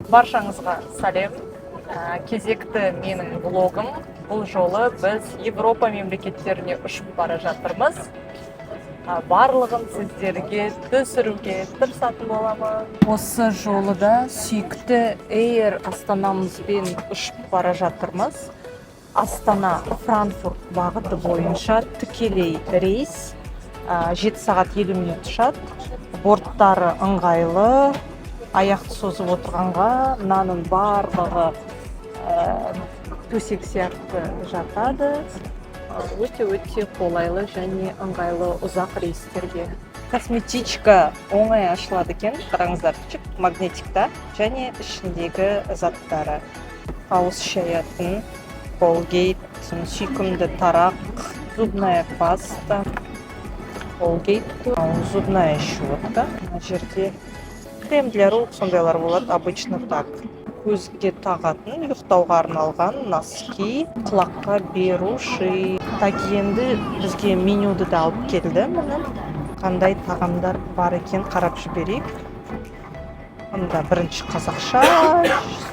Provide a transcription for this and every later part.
Баршаңызға сәлем. Кезекті менің блогым. Бұл жолы біз Европа мемлекеттеріне ұшып бара жатырмыз. Барлығын сіздерге түсіруге тырысатын боламын. Осы жолы да сүйікті Air Астанамызбен ұшып бара жатырмыз. Астана Франкфурт бағыты бойынша тікелей рейс. 7 сағат 50 минут ұшады. Борттары ыңғайлы, аяқты созып отырғанға мынаның барлығы төсек сияқты жатады. Өте қолайлы және ыңғайлы ұзақ рейстерге. Косметичка оңай ашылады екен, қараңыздар, магнетикта және ішіндегі заттары. Ауыз шаятын, Colgate, сүйкімді тарақ, зубная паста, Colgate, зубная щетка. Мына жерде крем для рук сондайлар болады, обычно так. Көзге тағатын, ұйықтауға арналған носки, құлаққа беруші. Так, енді бізге менюді да алып келді. Міне қандай тағамдар бар екен қарап жіберейік. Мұнда бірінші қазақша,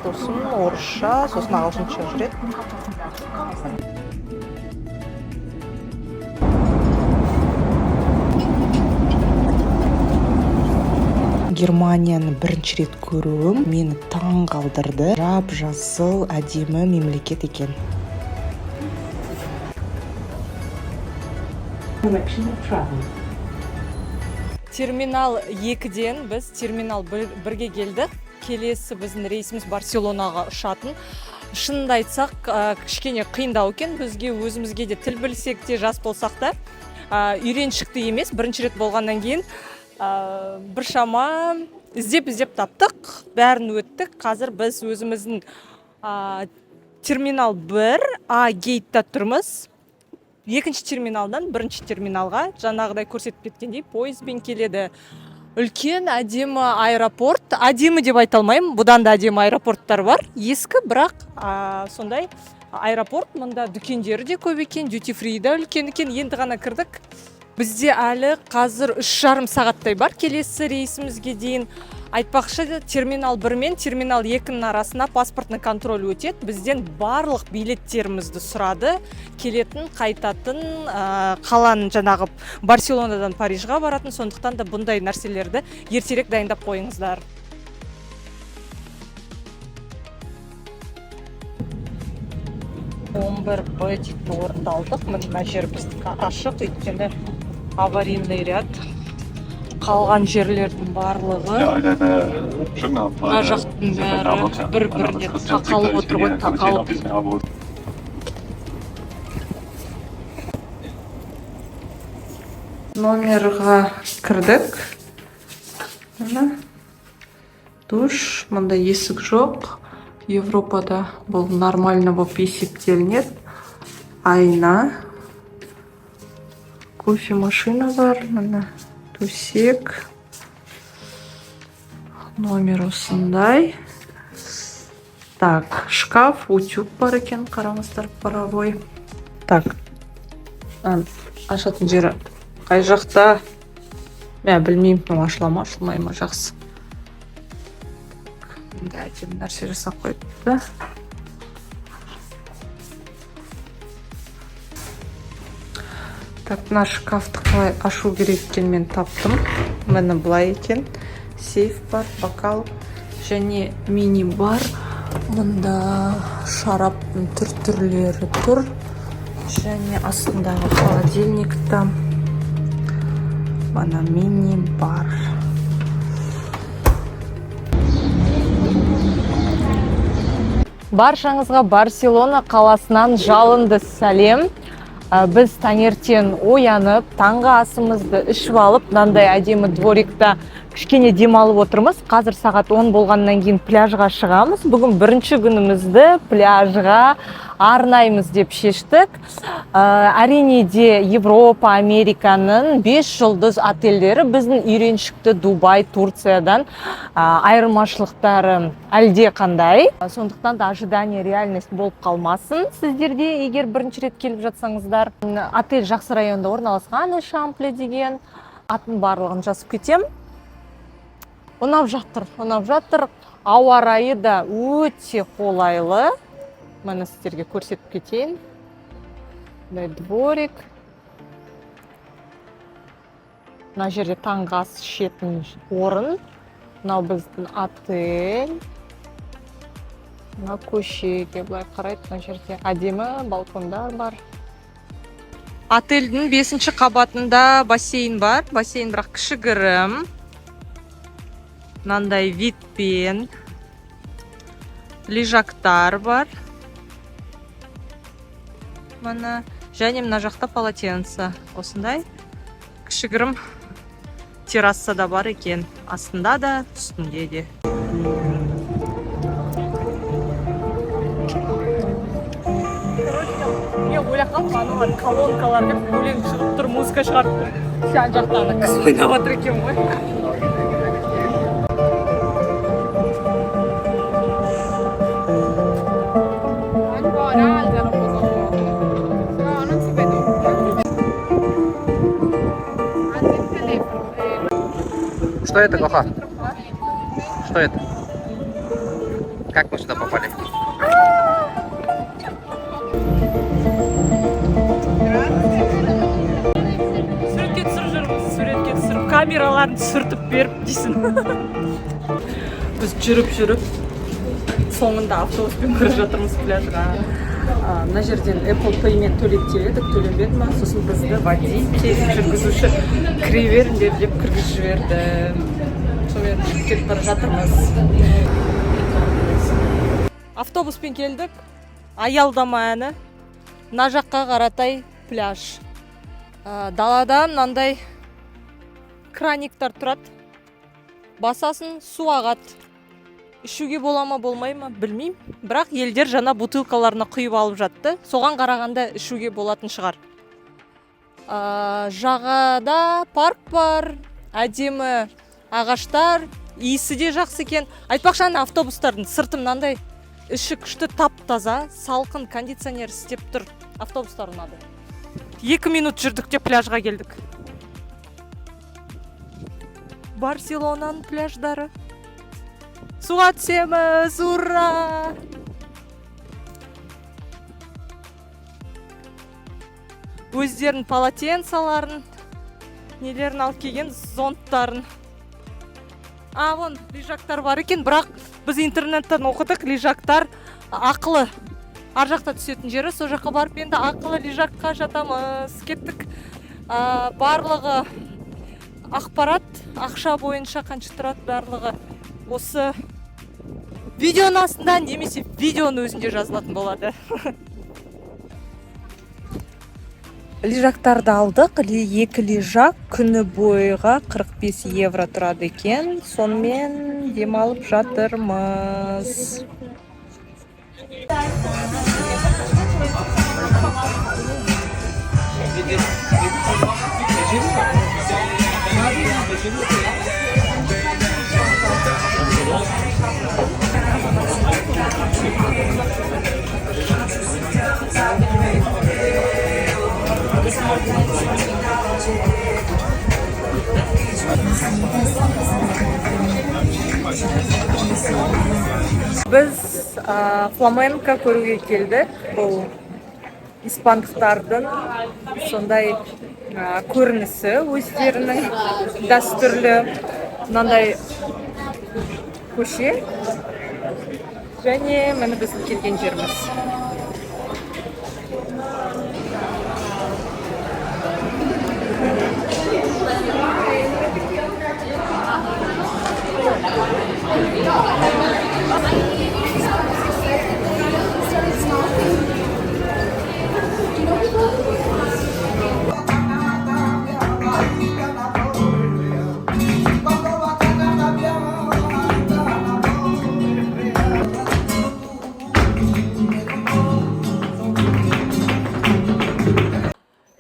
сосын орысша, сосын ағылшынша жүреді. Германияны бірінші рет көруім мені таң қалдырды. Жап-жасыл, әдемі мемлекет екен. Терминал 2-ден біз терминал 1-ге келдік. Келесі біздің рейсіміз Барселонаға ұшатын. Шынында айтсақ, кішкене қиындау екен. Бізге өзімізге де тіл білсек те, жас болсақ та, үйреншікті емес. Бірінші рет болғаннан кейін біршама іздеп таптық, бәрін өттік. Қазір біз өзіміздің терминал 1А гейтта тұрмыз. Екінші терминалдан бірінші терминалға жаңағыдай көрсетіп кеткендей пойызбен келеді. Үлкен әдемі аэропорт, әдемі деп айта алмаймын, бұдан да әдемі аэропорттар бар. Ескі, бірақ сондай аэропорт, мұнда дүкендері де көп екен, duty free да үлкен екен. Енді ғана кірдік. Бізде әлі қазір 3,5 сағаттай бар келесі рейсімізге дейін. Айтпақшы, терминал 1 мен терминал 2-ның арасына паспортный контроль өтеді. Бізден барлық билеттерімізді сұрады. Келетін, қайтатын, қаланың жаңағы Барселонадан Парижға баратын, сондықтан да бұндай нәрселерді ертерек дайындап қойыңыздар. Б дейтін орынды алдық. Мына жер біздікі ашық, өйткені аварийный ряд. Қалған жерлердің барлығы мына жақтың бәрі бір-біріне тақалып отыр ғой, тақалып. Номерға кірдік. Душ, мұнда есік жоқ. Европада бұл нормально болып есептелінеді. Айна. Кофе машина бар. Төсек. Номер осындай. Так, шкаф, утюг бар екен, қараңыздар, паровой. Так, ашатын жері қай жақта? Мен білмеймін, ашыла ма, ашылмай ма, жақсы. Әдемі нәрсе жасап қойыпты. Так, мына шкафты қалай ашу керек екен мен таптым. Міне былай екен. Сейф бар, бокал және мини бар. Мұнда шараптың түрлері тұр. Және астындағы холодильникта мына мини бар. Баршаңызға Барселона қаласынан жалынды сәлем. Біз таңертең оянып, таңғы асымызды ішіп алып, мынандай әдемі дворикта кішкене демалып отырмыз. Қазір сағат 10 болғаннан кейін пляжға шығамыз. Бүгін бірінші күнімізді пляжға арнаймыз деп шештік. Әрине де Европа, Американың 5 жұлдыз отельдері біздің үйреншікті Дубай, Турциядан айырмашылықтары әлде қандай. Сондықтан да ожидание реальность болып қалмасын сіздерде, егер бірінші рет келіп жатсаңыздар. Отель жақсы районда орналасқан, Шампле деген. Атын барлығын жазып кетем. Ұнап жатыр. Ауа райы да өте қолайлы. Мына сіздерге көрсетіп кетейін. Мына дворик. Мына жерде таңғы ас ішетін орын. Мынау біздің отель. Мына көшеге былай қарайды, мына жерде әдемі балкондар бар. Отельдің 5-ші қабатында бассейн бар. Бассейн бірақ кішігірім. Мынандай видпен лежактар бар. Мына және мына жақта полотенце. Осындай кішігірім терраса да бар екен. Астында да, үстінде де. Мен ойлап қалдым, аналар колонкалар деп өлең шығып тұр, музыка шығарып тұр. Жан жақтан кісі ойнап отыр екен ғой. Что это, Гоха? Что это? Как мы сюда попали? Суретке түсіріп жүрміз, суретке түсіріп, камераларын түсіртіп беріп дейсін. Біз жүріп, соңында автобуспен кіріп жатырмыз пляжға. Мына жерден Apple Pay'мен төлетеледік, төленбеді ма? Сосын бізді водитель, жүргізуші кіре беріңдер деп кіргізіп жіберді. Сонымен кетіп бара жатырмыз. Автобуспен келдік. Аялдама әні. Мына жаққа қаратай пляж. Далада мынандай краниктар тұрады. Басасын, су ағады. Ішуге бола ма, болмай ма, білмеймін. Бірақ елдер жаңа бутылкаларына құйып алып жатты. Соған қарағанда ішуге болатын шығар. Жағада парк бар, әдемі ағаштар, иісі де жақсы екен. Айтпақшы, автобустардың сырты мынандай іші күшті тап-таза, салқын кондиционер істеп тұр. Автобустар ұнады. 2 минут жүрдік те пляжға келдік. Барселонаның пляждары. Суға түсеміз, ура! Өздерін полотенцаларын, нелерін алып келген, зонттарын. Вон, лежактар бар екен, бірақ біз интернеттен оқыдық, лежактар ақылы. Ар жақта түсетін жері, сол жаққа барып енді ақылы лежакқа жатамыз. Кеттік. Барлығы ақпарат, ақша бойынша қанша тұрады барлығы. Осы видеоның астында немесе видеоның өзінде жазылатын болады. Лежактарды алдық. 2 лежак күні бойға 45 евро тұрады екен. Сонымен демалып жатырмыз. Біз фламенко көруге келдік. Бұл испандықтардың сондай көрінісі, өздерінің дәстүрлі мынандай көше. Және мені біздің келген жеріміз.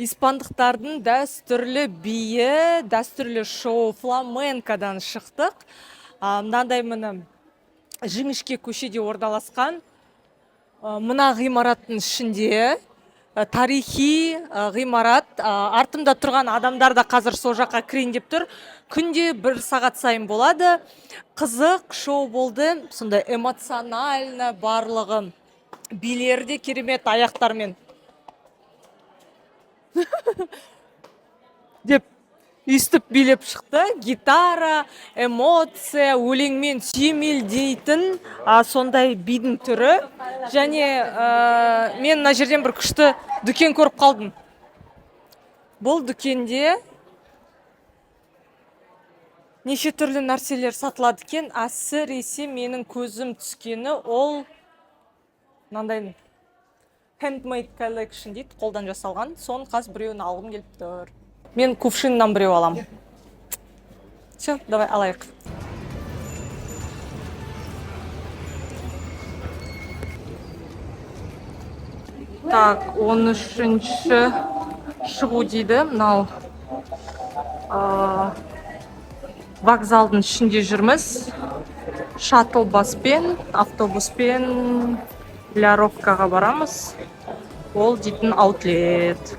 Испандықтардың дәстүрлі биі, дәстүрлі шоу фламенкадан шықтық. Мынандай міне жіңішке көшеде орналасқан. Мына ғимараттың ішінде тарихи ғимарат. Артымда тұрған адамдар да қазір сол жаққа кірейін деп тұр. Күнде 1 сағат сайын болады. Қызық шоу болды. Сондай эмоционально барлығы. Билері де керемет аяқтармен. Деп үстіп билеп шықты. Гитара, эмоция, өлеңмен сүйемелдейтін сондай бидің түрі. Және мен мына жерден бір күшті дүкен көріп қалдым. Бұл дүкенде неше түрлі нәрселер сатылады екен. Әсіресе менің көзім түскені ол мынандай handmade collection дейді, қолдан жасалған. Сон қазір біреуін алғым келіп тұр. Мен кувшиннан біреу алам. Все, давай алайық. Так, 13-ші шығу дейді. Мынау вокзалдың ішінде жүрміз. Шаттл баспен, автобуспен Ляровкаға барамыз. Ол дейтін аутлет.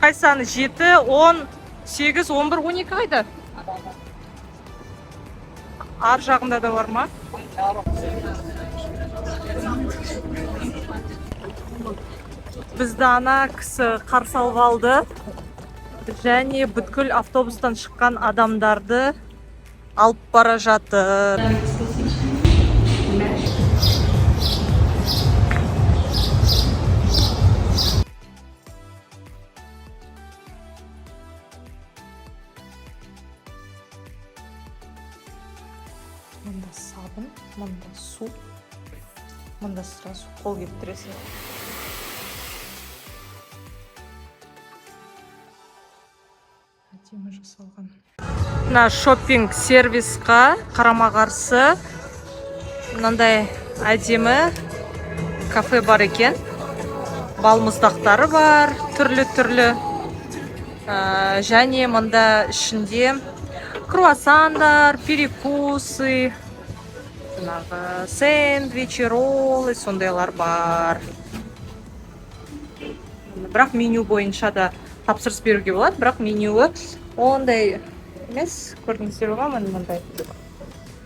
Қай саны? 7, 10, 8, 11, 12 қайда? Ар жағында да бар ма? Бізді ана кісі қарсы алып алды. Және бүткіл автобустан шыққан адамдарды алып бара жатыр. Мында сабын, мында су, мында сразу қол кептіресің. Әдемі жасалған. Мына шоппинг сервисқа қарама-қарсы мынандай әдемі кафе бар екен. Балмұздақтары бар, түрлі-түрлі. Және мында ішінде круассандар, перекусы, сэндвичи, роллы, сондайлар бар. Бірақ меню бойынша да тапсырыс беруге болады, бірақ менюі ондай емес. Көрдіңіздер ме? Мындай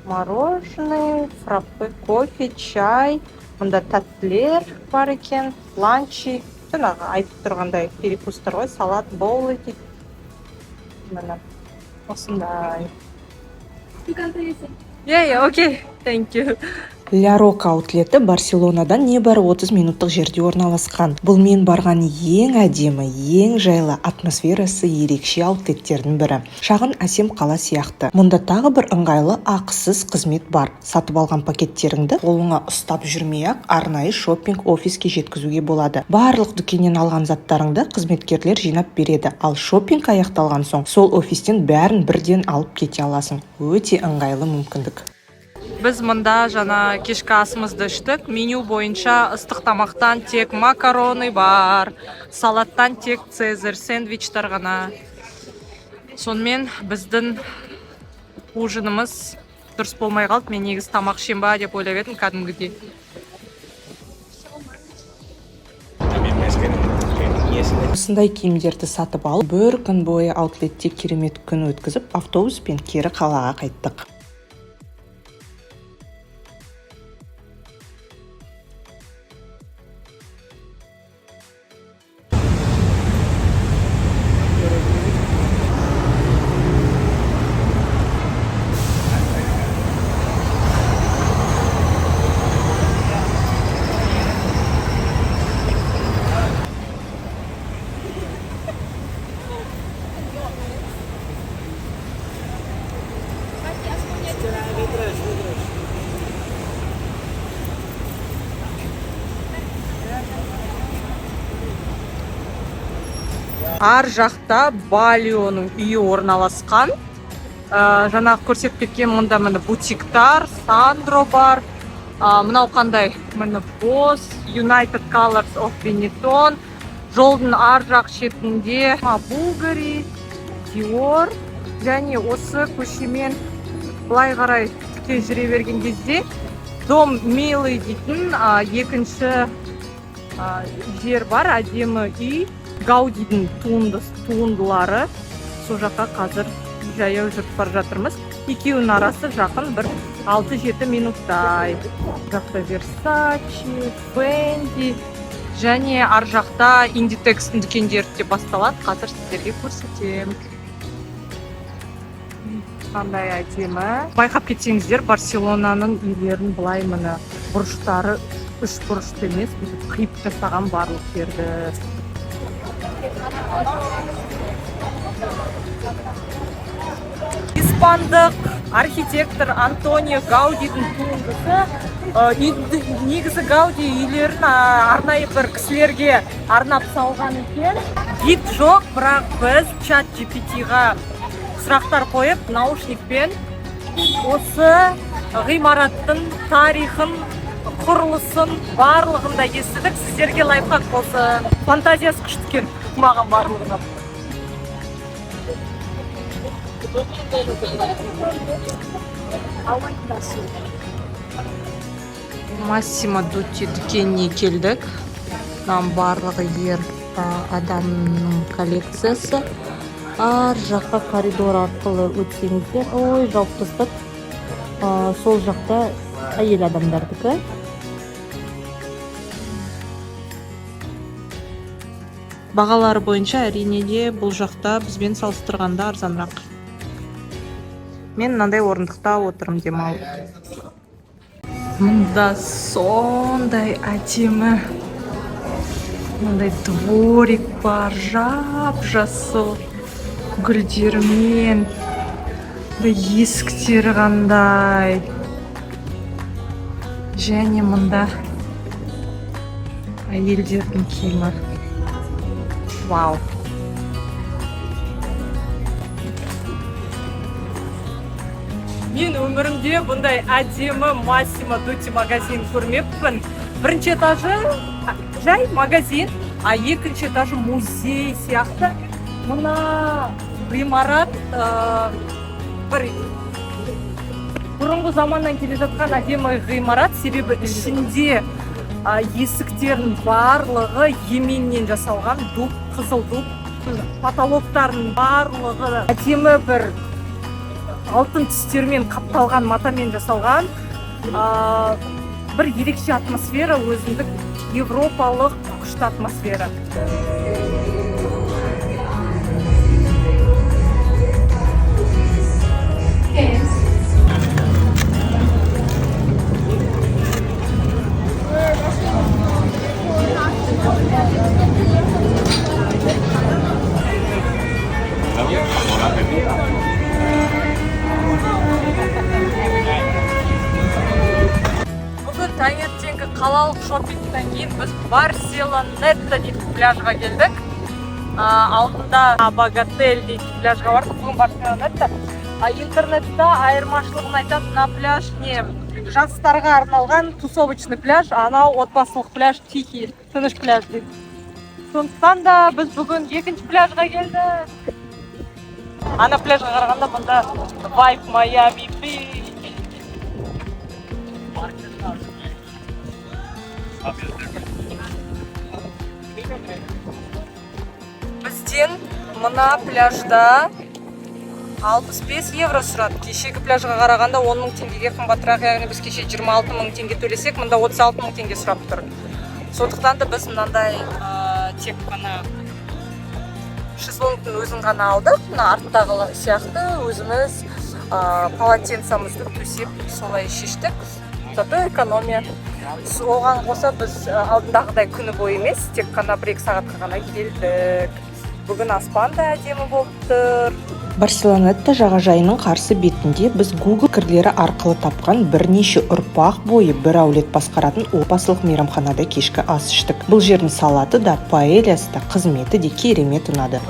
мороженое, фраппе, кофе, чай, мында тәттілер бар екен, ланчи, жаңағы айтып тұрғандай перекустар ғой, салат, боулы дейді. Мына осындай. Окей, thank you. Ля-Рока аутлеті Барселонадан небәрі 30 минуттық жерде орналасқан. Бұл мен барған ең әдемі, ең жайлы, атмосферасы ерекше аутлеттердің бірі. Шағын әсем қала сияқты. Мұнда тағы бір ыңғайлы ақысыз қызмет бар. Сатып алған пакеттеріңді қолыңа ұстап жүрмей-ақ арнайы шоппинг офиске жеткізуге болады. Барлық дүкеннен алған заттарыңды қызметкерлер жинап береді. Ал шоппинг аяқталған соң сол офистен бәрін бірден алып кете аласың. Өте ыңғайлы мүмкіндік. Біз мұнда жана кешкі асымызды іштік. Меню бойынша ыстық тамақтан тек макароны бар, салаттан тек цезарь, сэндвичтар ғана. Сонымен біздің ужинымыз дұрыс болмай қалды. Мен негізі тамақ ішем ба деп ойлап едім кәдімгідей. Осындай киімдерді сатып алып, бір күн бойы аутлетте керемет күн өткізіп, автобуспен кері қалаға қайттық. Ар жақта Балионың үйі орналасқан. Жаңағы көрсетіп кеткен мұнда міне бутиктар, Сандро бар. Мынау қандай? Міне Boss, United Colors of Benetton. Жолдың ар жақ шетінде Bulgari, Dior. Және осы көшемен былай қарай жүре берген кезде Дом Милый дейтін екінші жер бар, әдемі үй, Гаудидің туындылары. Сол жаққа қазір жаяу жүріп бара жатырмыз. Екеуінің арасы жақын бір 6-7 минуттай. Жақта Versace, Fendi және ар жақта Inditex-дің дүкендері де басталады. Қазір сіздерге көрсетем. Қандай әдемі. Байқап кетсеңіздер, Барселонаның үйлерін былай міне бұрыштары 3 бұрышты емес, қиып жасаған барлық жерді. Испандық архитектор Антонио Гаудидің туындысы. Негізі Гауди үйлерін арнайы бір кісілерге арнап салған екен. Гид жоқ, бірақ біз чат GPT-ға сұрақтар қойып, наушникпен осы ғимараттың тарихын, құрылысын барлығында естідік. Сіздерге лайфхак болса, фантазиясы күшті екен маған барлығына. Массимо Дутти дүкеніне келдік. Барлығы ер адамның коллекциясы. Ар жаққа коридор арқылы өтсеңіздер, ой, жауып тастап. Сол жақта әйел адамдардікі. Бағалары бойынша әрине де бұл жақта бізбен салыстырғанда арзанырақ. Мен мынандай орындықта отырмын демалып. Мұнда сондай әдемі, мынандай дворик бар, жап-жасыл гүлдермен, есіктері қандай. Және мұнда әйелдердің киімі. Вау. Мен өмірімде бұндай әдемі Массимо Дутти магазин көрмеппін. Бірінші этажы жай магазин, екінші этажы музей сияқты. Мына ғимарат бір бұрынғы заманнан келе жатқан әдемі ғимарат, себебі ішінде есіктердің барлығы еменнен жасалған, дуб, қызыл дуб, потолоктардың барлығы әдемі бір алтын түстермен қапталған, матамен жасалған. Бір ерекше атмосфера, өзіндік европалық күшті атмосфера. Бүгін таңертеңгі қалалық шоппингтен кейін біз Барселонетта дейтін пляжға келдік. Алдында Богатель дейтін пляжға бардық. Бүгін Барселонетта. Интернетта айырмашылығын айтады, мына пляж не жастарға арналған тусовочный пляж, анау отбасылық пляж, тихий, тыныш пляж дейді. Сондықтан да біз бүгін екінші пляжға келдік. Ана пляжға қарағанда бұнда Vibe Miami Beach. Бізден мына пляжда 65 евро сұрады. Кешегі пляжға қарағанда 10 мың теңгеге қымбатырақ, яғни біз кеше 26 мың теңге төлесек, мұнда 36 мың теңге сұрап тұр. Сондықтан да біз мынандай тек қана шезлонгтың өзін ғана алдық. Мына арттағы сияқты өзіміз полотенцамызды төсеп солай шештік. Зато экономия. Оған қоса біз алдындағыдай күні бойы емес, тек қана 1-2 сағатқа ғана келдік. Бүгін аспан да әдемі болып тұр. Барселонетта жағажайының қарсы бетінде біз Google пікірлері арқылы тапқан бірнеше ұрпақ бойы бір әулет басқаратын отбасылық мейрамханада кешкі ас іштік. Бұл жердің салаты да, паэльясы да, қызметі де керемет ұнады.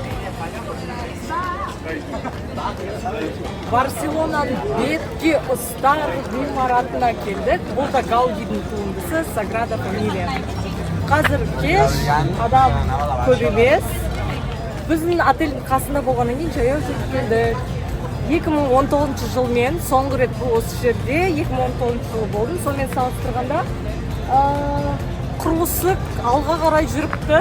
Барселонаның бетке ұстар ғимаратына келдік. Бұл да Гаудидің туындысы Саграда Фамилия. Қазір кеш, адам көп емес. Біздің отельдің қасында болғаннан кейін жаяу жүріп келдік. 2019 жылмен соңғы рет бұл осы жерде 2019 жылы болдым. Сонымен салыстырғанда құрылысы алға қарай жүріпті.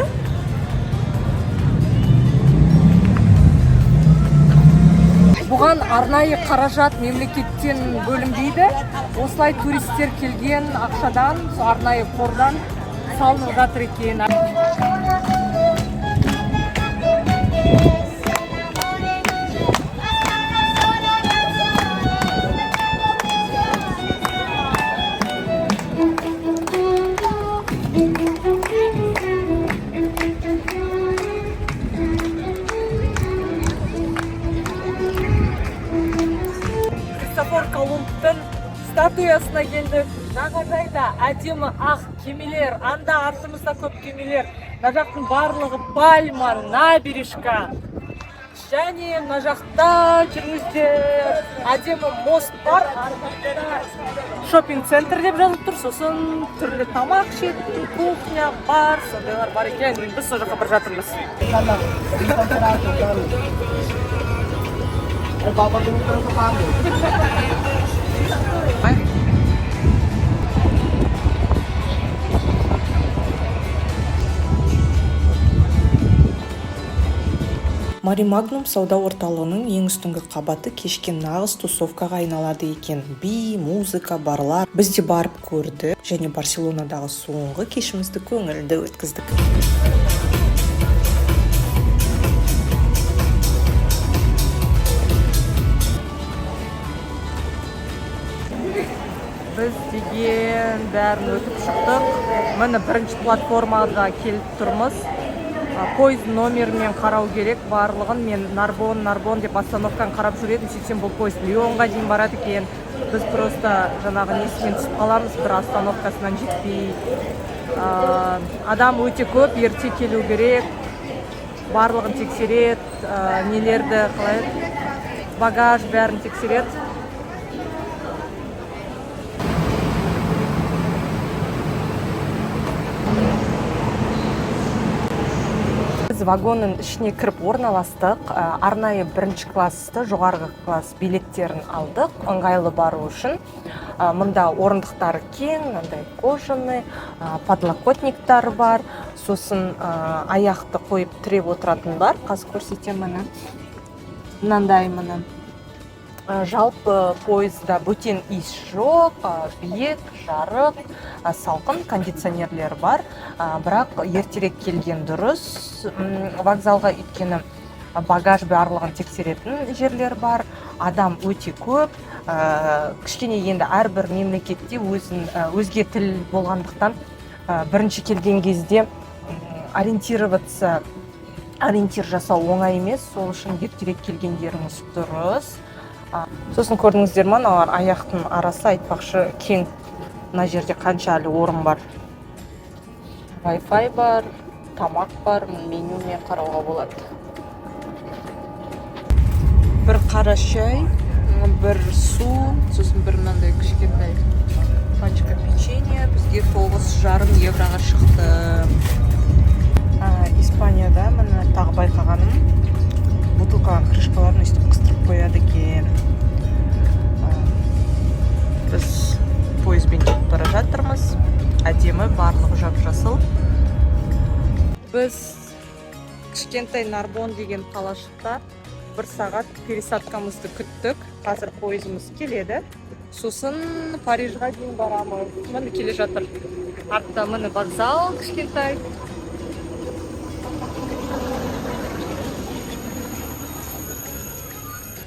Бұған арнайы қаражат мемлекеттен бөлінбейді. Осылай туристер келген ақшадан, арнайы қордан салынып жатыр екен. Кристофор Колумбтың статуясына келдік. Жағажайда әдемі ақ кемелер, анда артымызда көп кемелер. Мына жақтың барлығы пальма, набережка. Және мына жақта жүріңіздер, әдемі мост бар. Шоппинг-центр деп жазып тұр. Сосын түрлі тамақ ішетін кухня бар, сондайлар бар екен. Біз сол жаққа бір жатырмыз. Мари Магнум сауда орталығының ең үстіңгі қабаты кешке нағыз тусовкаға айналады екен. Би, музыка, барлар. Біз де барып көрді және Барселонадағы соңғы кешімізді көңілді өткіздік. Біз деген бәрін өтіп шықтық. Міне бірінші платформаға келіп тұрмыз. Пойыз номермен қарау керек барлығын. Мен Нарбон деп остановканы қарап жүредім. Сөйтсем бұл пойыз Лионға дейін барады екен. Біз просто жаңағы несімен түсіп қаламыз, бір остановкасынан жетпей. Адам өте көп, ерте келу керек. Барлығын тексереді, нелерді қалай, багаж бәрін тексереді. Біз вагонның ішіне кіріп орналастық. Арнайы бірінші классты, жоғарғы класс билеттерін алдық, ыңғайлы бару үшін. Мұнда орындықтары кең, мынандай кожаный, подлокотниктар бар. Сосын аяқты қойып тіреп отыратын бар. Қазір көрсетемін. Мынандай мына. Жалпы пойызда бөтен иіс жоқ, биік, жарық, салқын, кондиционерлер бар. Бірақ ертерек келген дұрыс. Вокзалға өйткені багаж барлығын тексеретін жерлер бар. Адам өте көп. Кішкене енді әрбір мемлекетте өзге тіл болғандықтан бірінші келген кезде ориентир жасау оңай емес. Сол үшін ертерек келгендеріңіз дұрыс. Сосын көрдіңіздер ме, мыналар аяқтың арасы айтпақшы кең. Мына жерде қанша әлі орын бар. Wi-Fi бар, тамақ бар, менюмен қарауға болады. Бір қара шай, бір су, сосын бір мынандай кішкентай пачка печенье. Бізге 9,5 евроға шықты. Испанияда міне тағы байқағаным, бутылканың крышкаларын өстіп қыстырып қояды екен. Біз пойызбен кетіп бара жатырмыз. Әдемі, барлығы жап-жасыл. Біз кішкентай Нарбон деген қалашықта 1 сағат пересадкамызды күттік. Қазір пойызымыз келеді. Сосын Парижға дейін барамыз. Міне келе жатыр. Артта міне вокзал кішкентай.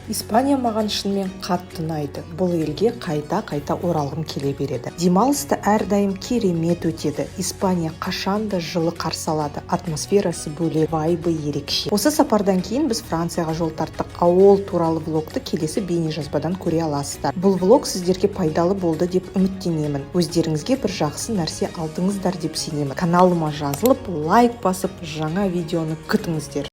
Испания маған шынымен қатты ұнайды. Бұл елге қайта оралғым келе береді. Демалысты әрдайым керемет өтеді. Испания қашанда жылы қарсы алады. Атмосферасы бөлек, вайбы ерекше. Осы сапардан кейін біз Францияға жол тарттық. Ол туралы влогты келесі бейнежазбадан көре аласыздар. Бұл влог сіздерге пайдалы болды деп үміттенемін. Өздеріңізге бір жақсы нәрсе алдыңыздар деп сенемін. Каналыма жазылып, лайк басып, жаңа видеоны күтіңіздер.